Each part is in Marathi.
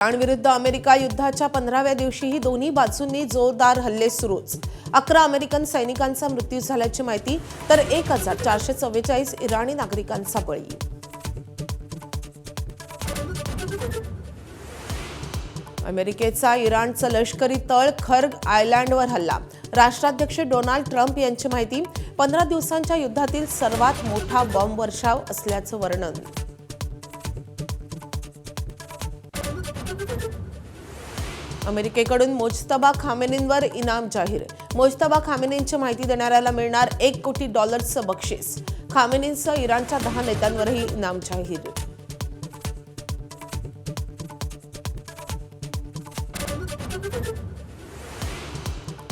इराणविरुद्ध अमेरिका युद्धाच्या 15व्या दिवशीही दोन्ही बाजूंनी जोरदार हल्ले सुरूच। 11 अमेरिकन सैनिकांचा मृत्यू झाल्याची माहिती, तर 1444 इराणी नागरिकांचा बळी। अमेरिकेचा इराणचा लष्करी तळ खर्ग आयलँडवर हल्ला। राष्ट्राध्यक्ष डोनाल्ड ट्रम्प यांची माहिती, 15 दिवसांच्या युद्धातील सर्वात मोठा बॉम्ब वर्षाव असल्याचं वर्णन। अमेरिकेकडून मोजतबा खामेनींवर इनाम जाहीर। मोजतबा खामेनींची माहिती देणाऱ्याला मिळणार $1 कोटी बक्षीस। खामेनींसह इराणच्या 10 नेत्यांवरही इनाम जाहीर।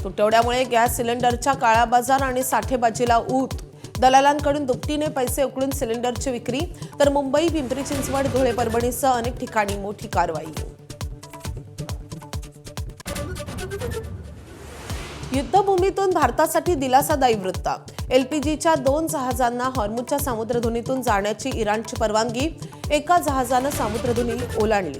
तुटवड्यामुळे गॅस सिलेंडरच्या काळा बाजार आणि साठेबाजीला ऊत। दलालांकडून दुपटीने पैसे उकळून सिलेंडरची विक्री, तर मुंबई, पिंपरी चिंचवड, धुळे, परभणीसह अनेक ठिकाणी मोठी कारवाई। युद्धभूमीतून भारतासाठी दिलासादायी वृत्त। एलपीजीच्या 2 जहाजांना हॉर्मुझच्या सामुद्रधुनीतून जाण्याची इराणची परवानगी। एका जहाजानं सामुद्रधुनी ओलांडली।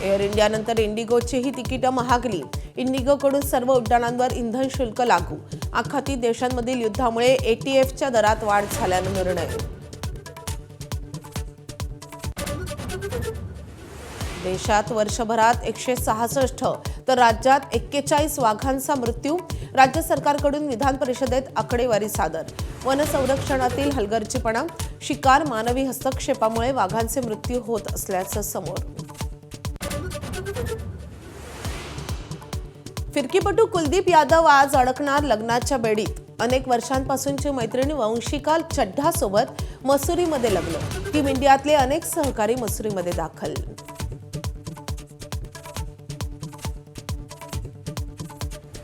एअर इंडियानंतर इंडिगोचीही तिकीटं महागली। इंडिगोकडून सर्व उड्डाणांवर इंधन शुल्क लागू। आखाती देशांमधील युद्धामुळे एटीएफच्या दरात वाढ झाल्यानं निर्णय। देशात वर्षभरात 166 तर राज्यात 41 वाघांचा मृत्यू। राज्य सरकारकडून विधान परिषदेत आकडेवारी सादर। वन संरक्षणातील हलगर्जीपणा, शिकार, मानवी हस्तक्षेपामुळे वाघांचे मृत्यू होत असल्याचं समोर। फिरकीपटू कुलदीप यादव आज अडकणार लग्नाच्या बेडीत। अनेक वर्षांपासूनची मैत्रिणी वंशिका चड्ढासोबत मसुरीमध्ये लग्न। टीम इंडियातले अनेक सहकारी मसुरीमध्ये दाखल।